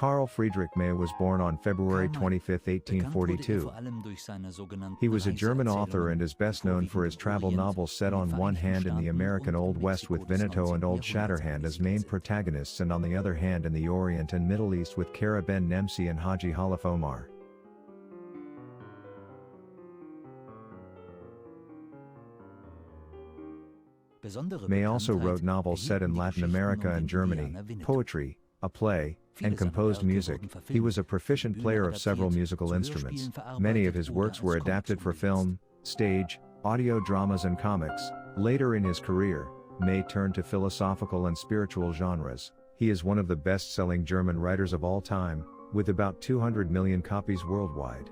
Karl Friedrich May was born on February 25, 1842. He was a German author and is best known for his travel novels set on one hand in the American Old West with Veneto and Old Shatterhand as main protagonists and on the other hand in the Orient and Middle East with Kara Ben Nemsi and Haji Khalif Omar. May also wrote novels set in Latin America and Germany, poetry, a play, and composed music. He was a proficient player of several musical instruments. Many of his works were adapted for film, stage, audio dramas and comics. Later in his career, May turned to philosophical and spiritual genres. He is one of the best-selling German writers of all time, with about 200 million copies worldwide.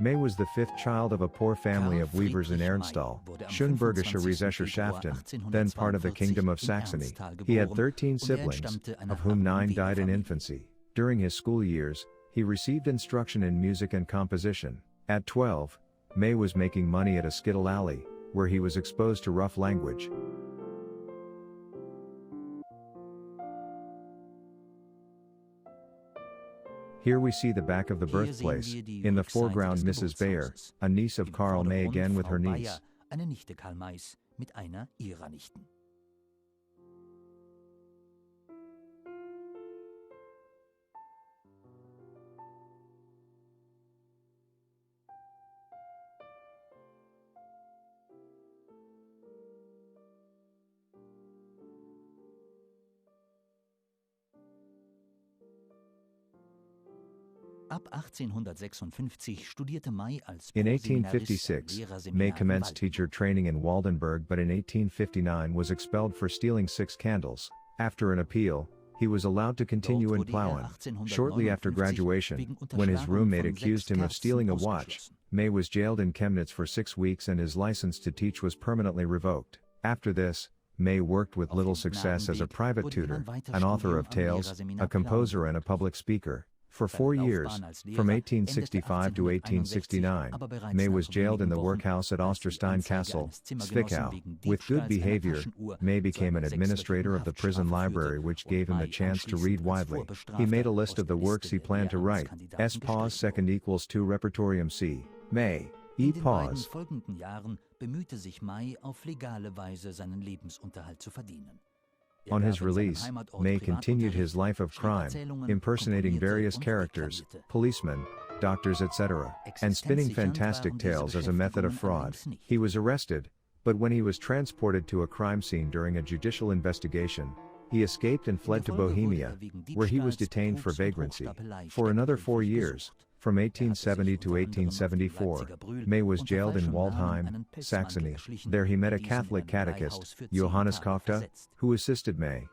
May was the fifth child of a poor family of weavers in Ernstthal, Schönburgische Rezessherrschaften, then part of the Kingdom of Saxony. He had 13 siblings, of whom 9 died in infancy. During his school years, he received instruction in music and composition. At 12, May was making money at a skittle alley, where he was exposed to rough language. Here we see the back of the birthplace, in the foreground Mrs. Bayer, a niece of Karl May again with her niece. In 1856, May commenced teacher training in Waldenburg but in 1859 was expelled for stealing 6 candles. After an appeal, he was allowed to continue in Plauen. Shortly after graduation, when his roommate accused him of stealing a watch, May was jailed in Chemnitz for 6 weeks and his license to teach was permanently revoked. After this, May worked with little success as a private tutor, an author of tales, a composer and a public speaker. For 4 years, from 1865 to 1869, May was jailed in the workhouse at Osterstein Castle, Zwickau. With good behavior, May became an administrator of the prison library which gave him the chance to read widely. He made a list of the works he planned to write. S pause second equals 2 Repertorium C. May. E pause. On his release, May continued his life of crime, impersonating various characters, policemen, doctors etc., and spinning fantastic tales as a method of fraud. He was arrested, but when he was transported to a crime scene during a judicial investigation, he escaped and fled to Bohemia, where he was detained for vagrancy. For another 4 years, from 1870 to 1874, May was jailed in Waldheim, Saxony. There he met a Catholic catechist, Johannes Kofta, who assisted May.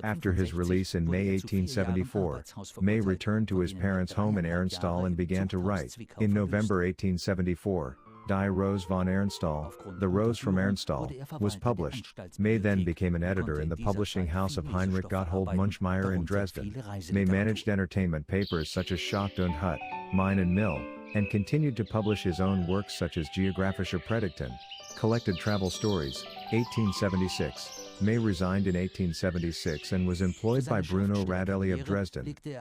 After his release in May 1874, May returned to his parents' home in Ernstthal and began to write. In November 1874, Die Rose von Ernstthal, The Rose from Ernstthal, was published. May then became an editor in the publishing house of Heinrich Gotthold Munchmeyer in Dresden. May managed entertainment papers such as Schacht und Hut, Mine and Mill, and continued to publish his own works such as Geographische Predigten, Collected Travel Stories, 1876. May resigned in 1876 and was employed by Bruno Radelli of Dresden. In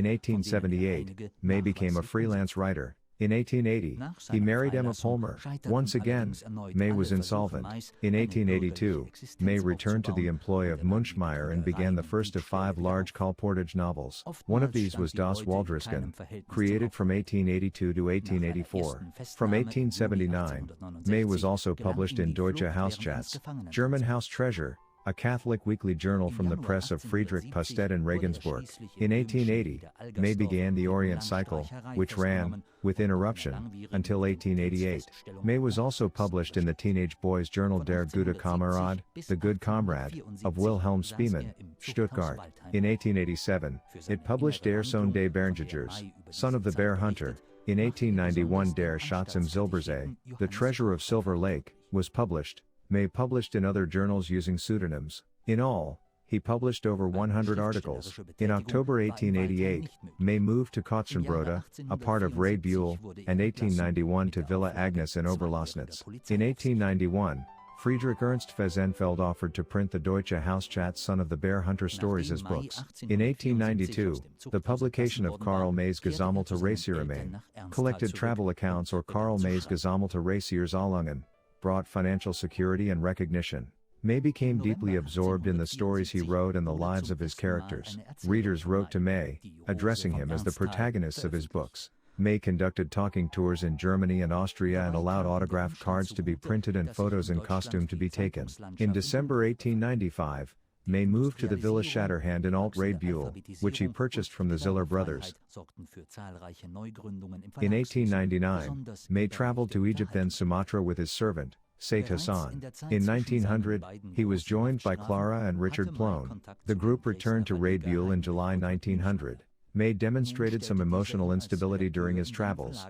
1878, May became a freelance writer. In 1880, he married Emma Pulmer. Once again, May was insolvent. In 1882, May returned to the employ of Munchmeyer and began the first of 5 large Kolportage novels. One of these was Das Waldrisken, created from 1882 to 1884. From 1879, May was also published in Deutsche Hauschatz, German House Treasure, a Catholic weekly journal from the press of Friedrich Pustet in Regensburg. In 1880, May began the Orient Cycle, which ran, with interruption, until 1888. May was also published in the teenage boys' journal Der gute Kamerad, The Good Comrade, of Wilhelm Spiemann, Stuttgart. In 1887, it published Der Sohn des Bärnjägers, Son of the Bear Hunter. In 1891 Der Schatz im Silbersee, The Treasure of Silver Lake, was published. May published in other journals using pseudonyms. In all, he published over 100 articles. In October 1888, May moved to Kotzenbroda, a part of Ray Buell, and 1891 to Villa Agnes in Oberlausnitz. In 1891, Friedrich Ernst Fesenfeld offered to print the Deutsche Hausschatz Son of the Bear Hunter stories as books. In 1892, the publication of Karl May's Gesammelte Reisierungen, collected travel accounts, or Karl May's Gesammelte Reisiersahlungen, brought financial security and recognition. May became deeply absorbed in the stories he wrote and the lives of his characters. Readers wrote to May, addressing him as the protagonists of his books. May conducted talking tours in Germany and Austria and allowed autographed cards to be printed and photos in costume to be taken. In December 1895, May moved to the Villa Shatterhand in Alt-Radebeul, which he purchased from the Ziller brothers. In 1899, May traveled to Egypt and Sumatra with his servant, Said Hassan. In 1900, he was joined by Clara and Richard Plone. The group returned to Radebeul in July 1900. May demonstrated some emotional instability during his travels.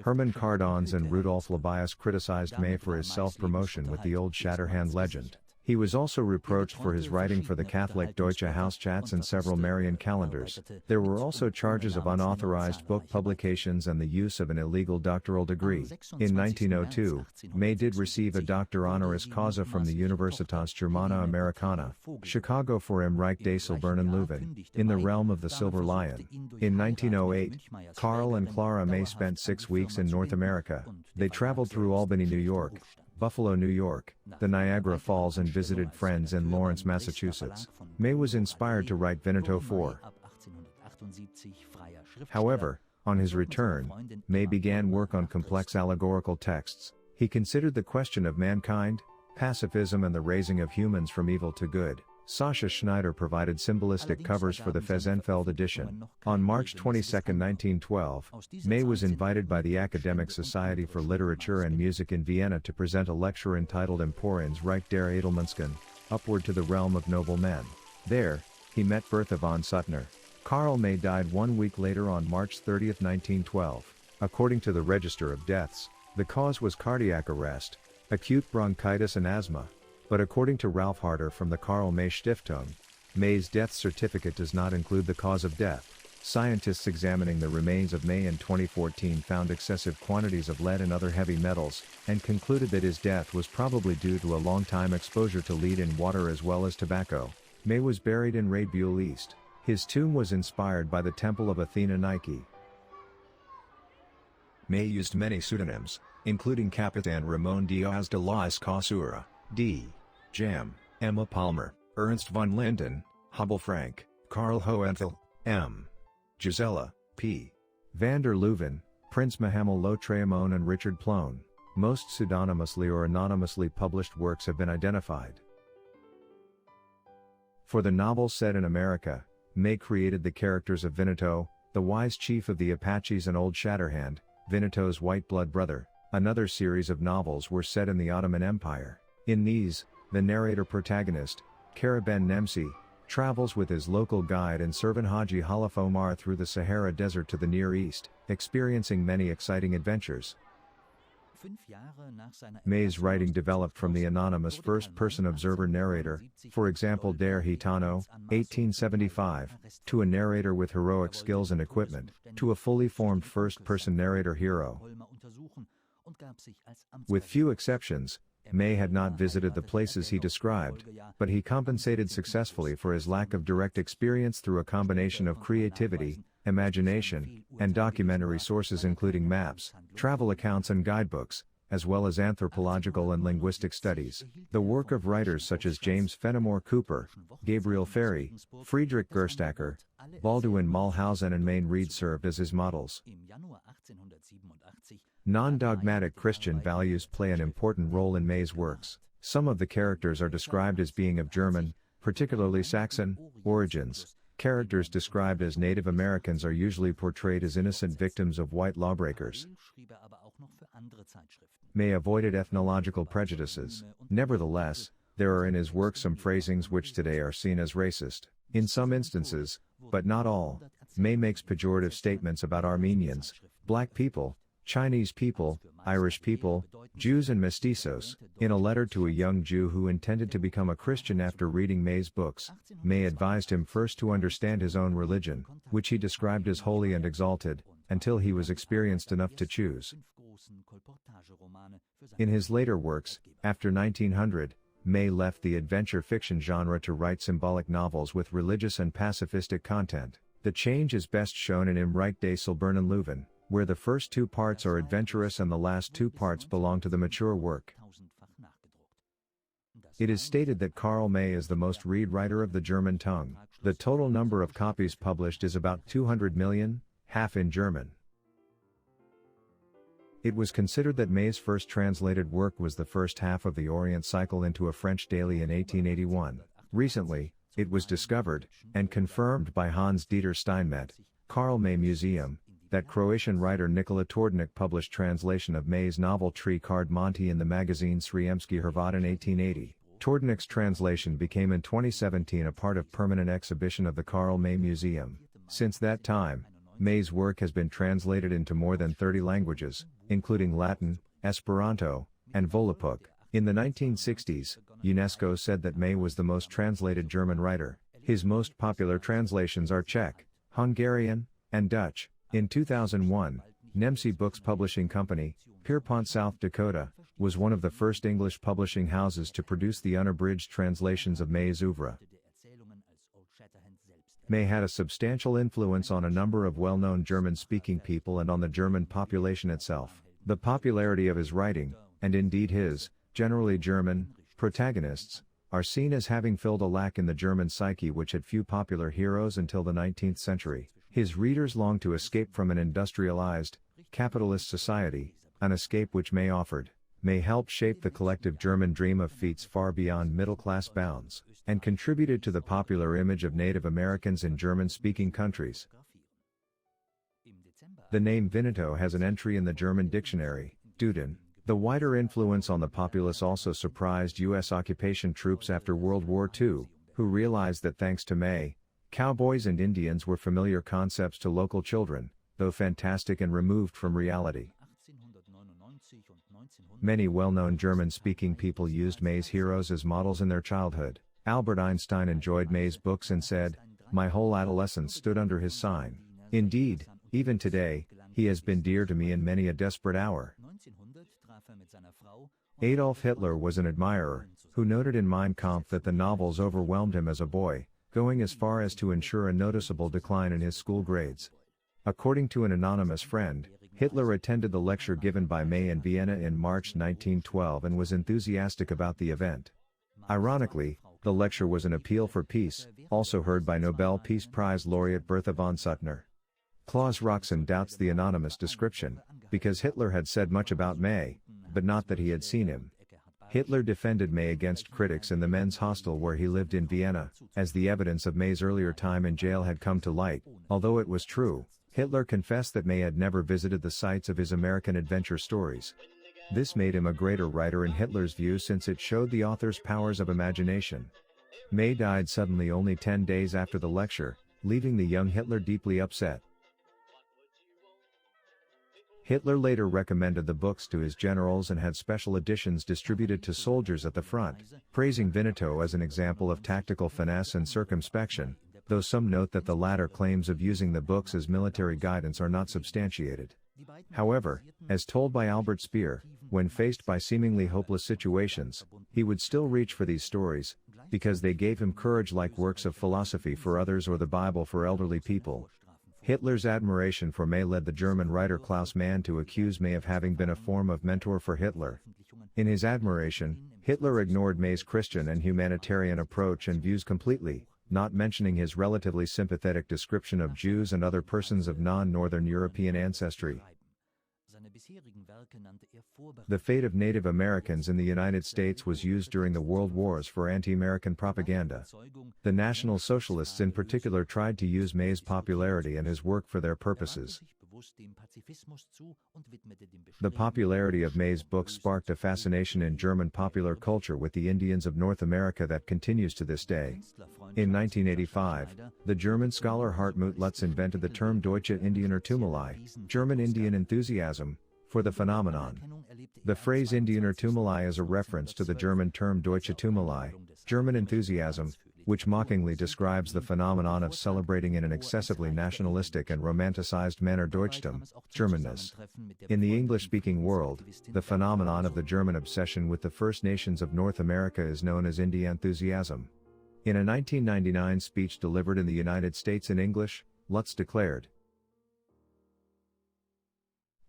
Hermann Cardons and Rudolf Labias criticized May for his self-promotion with the old Shatterhand legend. He was also reproached for his writing for the Catholic Deutsche Hausschatz and several Marian calendars. There were also charges of unauthorized book publications and the use of an illegal doctoral degree. In 1902, May did receive a Doctor honoris causa from the Universitas Germana Americana, Chicago for Im Reich des Silbernen Löwen, in the realm of the Silver Lion. In 1908, Karl and Clara May spent 6 weeks in North America. They traveled through Albany, New York, Buffalo, New York, the Niagara Falls, and visited friends in Lawrence, Massachusetts. May was inspired to write Veneto IV. However, on his return, May began work on complex allegorical texts. He considered the question of mankind, pacifism, and the raising of humans from evil to good. Sascha Schneider provided symbolistic covers for the Fesenfeld edition. On March 22, 1912, May was invited by the Academic Society for Literature and Music in Vienna to present a lecture entitled Emporens Reich der Edelmenschen, Upward to the Realm of Noble Men. There, he met Bertha von Suttner. Karl May died 1 week later on March 30, 1912. According to the Register of Deaths, the cause was cardiac arrest, acute bronchitis and asthma. But according to Ralph Harder from the Karl May Stiftung, May's death certificate does not include the cause of death. Scientists examining the remains of May in 2014 found excessive quantities of lead and other heavy metals, and concluded that his death was probably due to a long-time exposure to lead in water as well as tobacco. May was buried in Radebeul East. His tomb was inspired by the Temple of Athena Nike. May used many pseudonyms, including Capitan Ramon Diaz de la Escosura, D. Jam, Emma Palmer, Ernst von Linden, Hubble Frank, Karl Hohenthal, M. Gisela, P. van der Leuven, Prince Mohammed Lotreamon, and Richard Plone. Most pseudonymously or anonymously published works have been identified. For the novel set in America, May created the characters of Veneto, the wise chief of the Apaches, and Old Shatterhand, Veneto's white blood brother. Another series of novels were set in the Ottoman Empire. In these, the narrator-protagonist, Kara Ben Nemsi, travels with his local guide and servant Haji Halaf Omar through the Sahara Desert to the Near East, experiencing many exciting adventures. May's writing developed from the anonymous first-person observer narrator, for example Der Gitano, 1875, to a narrator with heroic skills and equipment, to a fully formed first-person narrator hero. With few exceptions, May had not visited the places he described, but he compensated successfully for his lack of direct experience through a combination of creativity, imagination, and documentary sources including maps, travel accounts, and guidebooks, as well as anthropological and linguistic studies. The work of writers such as James Fenimore Cooper, Gabriel Ferry, Friedrich Gerstacker, Baldwin Mulhausen, and Mayne Reid served as his models. Non-dogmatic Christian values play an important role in May's works. Some of the characters are described as being of German, particularly Saxon, origins. Characters described as Native Americans are usually portrayed as innocent victims of white lawbreakers. May avoided ethnological prejudices. Nevertheless, there are in his work some phrasings which today are seen as racist. In some instances, but not all, May makes pejorative statements about Armenians, black people, Chinese people, Irish people, Jews, and mestizos. In a letter to a young Jew who intended to become a Christian after reading May's books, May advised him first to understand his own religion, which he described as holy and exalted, until he was experienced enough to choose. In his later works, after 1900, May left the adventure fiction genre to write symbolic novels with religious and pacifistic content. The change is best shown in Im Rijk des Silbernen Löwen, where the first two parts are adventurous and the last two parts belong to the mature work. It is stated that Karl May is the most read writer of the German tongue. The total number of copies published is about 200 million, half in German. It was considered that May's first translated work was the first half of the Orient Cycle into a French daily in 1881. Recently, it was discovered, and confirmed by Hans-Dieter Steinmetz, Karl May Museum, that Croatian writer Nikola Tordnik published translation of May's novel Tri Card Monty in the magazine Srijemski Hrvat in 1880. Tordnik's translation became in 2017 a part of permanent exhibition of the Karl May Museum. Since that time, May's work has been translated into more than 30 languages, including Latin, Esperanto, and Volapük. In the 1960s, UNESCO said that May was the most translated German writer. His most popular translations are Czech, Hungarian, and Dutch. In 2001, Nemci Books Publishing Company, Pierpont, South Dakota, was one of the first English publishing houses to produce the unabridged translations of May's oeuvre. May had a substantial influence on a number of well-known German-speaking people and on the German population itself. The popularity of his writing, and indeed his, generally German, protagonists, are seen as having filled a lack in the German psyche which had few popular heroes until the 19th century. His readers longed to escape from an industrialized, capitalist society, an escape which May offered. May helped shape the collective German dream of feats far beyond middle-class bounds, and contributed to the popular image of Native Americans in German-speaking countries. The name Veneto has an entry in the German dictionary, Duden. The wider influence on the populace also surprised U.S. occupation troops after World War II, who realized that thanks to May, cowboys and Indians were familiar concepts to local children, though fantastic and removed from reality. Many well-known German-speaking people used May's heroes as models in their childhood. Albert Einstein enjoyed May's books and said, "My whole adolescence stood under his sign." Indeed, even today, he has been dear to me in many a desperate hour. Adolf Hitler was an admirer, who noted in Mein Kampf that the novels overwhelmed him as a boy, going as far as to ensure a noticeable decline in his school grades. According to an anonymous friend, Hitler attended the lecture given by May in Vienna in March 1912 and was enthusiastic about the event. Ironically, the lecture was an appeal for peace, also heard by Nobel Peace Prize laureate Bertha von Suttner. Klaus Roxen doubts the anonymous description, because Hitler had said much about May, but not that he had seen him. Hitler defended May against critics in the men's hostel where he lived in Vienna, as the evidence of May's earlier time in jail had come to light. Although it was true, Hitler confessed that May had never visited the sites of his American adventure stories. This made him a greater writer in Hitler's view since it showed the author's powers of imagination. May died suddenly only 10 days after the lecture, leaving the young Hitler deeply upset. Hitler later recommended the books to his generals and had special editions distributed to soldiers at the front, praising Veneto as an example of tactical finesse and circumspection, though some note that the latter claims of using the books as military guidance are not substantiated. However, as told by Albert Speer, when faced by seemingly hopeless situations, he would still reach for these stories, because they gave him courage like works of philosophy for others or the Bible for elderly people. Hitler's admiration for May led the German writer Klaus Mann to accuse May of having been a form of mentor for Hitler. In his admiration, Hitler ignored May's Christian and humanitarian approach and views completely, not mentioning his relatively sympathetic description of Jews and other persons of non-Northern European ancestry. The fate of Native Americans in the United States was used during the World Wars for anti-American propaganda. The National Socialists in particular tried to use May's popularity and his work for their purposes. The popularity of May's books sparked a fascination in German popular culture with the Indians of North America that continues to this day. In 1985, the German scholar Hartmut Lutz invented the term Deutsche Indianertummelei, German Indian enthusiasm, for the phenomenon. The phrase Indianertummelei is a reference to the German term Deutsche Tummelei, German enthusiasm, which mockingly describes the phenomenon of celebrating in an excessively nationalistic and romanticized manner Deutschtum, Germanness. In the English-speaking world, the phenomenon of the German obsession with the First Nations of North America is known as Indie enthusiasm. In a 1999 speech delivered in the United States in English, Lutz declared,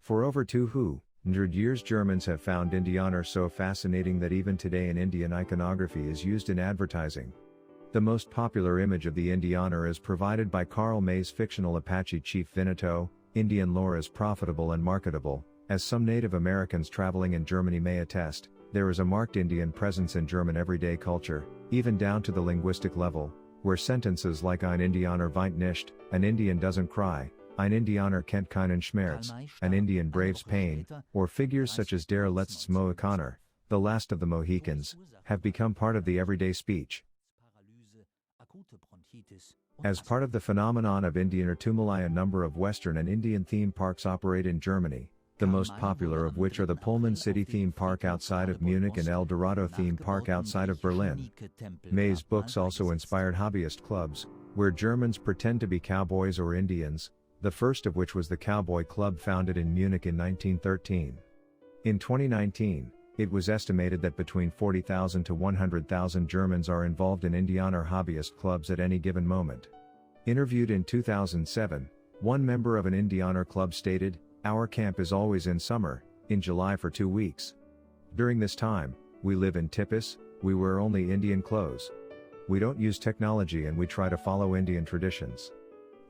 "For over 200 years Germans have found Indianer so fascinating that even today an Indian iconography is used in advertising. The most popular image of the Indianer is provided by Karl May's fictional Apache chief Veneto. Indian lore is profitable and marketable, as some Native Americans traveling in Germany may attest. There is a marked Indian presence in German everyday culture, even down to the linguistic level, where sentences like Ein Indianer weint nicht, an Indian doesn't cry, Ein Indianer kennt keinen Schmerz, an Indian braves pain, or figures such as Der letzte Mohikaner, the last of the Mohicans, have become part of the everyday speech." As part of the phenomenon of Indianer tumuli, a number of Western and Indian theme parks operate in Germany, the most popular of which are the Pullman City Theme Park outside of Munich and El Dorado Theme Park outside of Berlin. May's books also inspired hobbyist clubs, where Germans pretend to be cowboys or Indians, the first of which was the Cowboy Club founded in Munich in 1913. In 2019, it was estimated that between 40,000 to 100,000 Germans are involved in Indianer hobbyist clubs at any given moment. Interviewed in 2007, one member of an Indianer club stated, "Our camp is always in summer, in July for 2 weeks. During this time, we live in Tippis, we wear only Indian clothes. We don't use technology and we try to follow Indian traditions.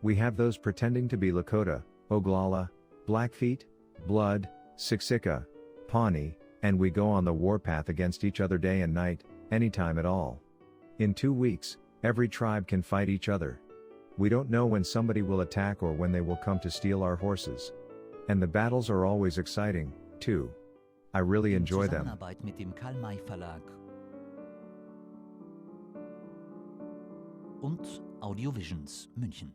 We have those pretending to be Lakota, Oglala, Blackfeet, Blood, Siksika, Pawnee, and we go on the warpath against each other day and night, anytime at all. In 2 weeks, every tribe can fight each other. We don't know when somebody will attack or when they will come to steal our horses. And the battles are always exciting, too. I really enjoy them." Zusammenarbeit mit dem Karl May Verlag und Audiovisions München.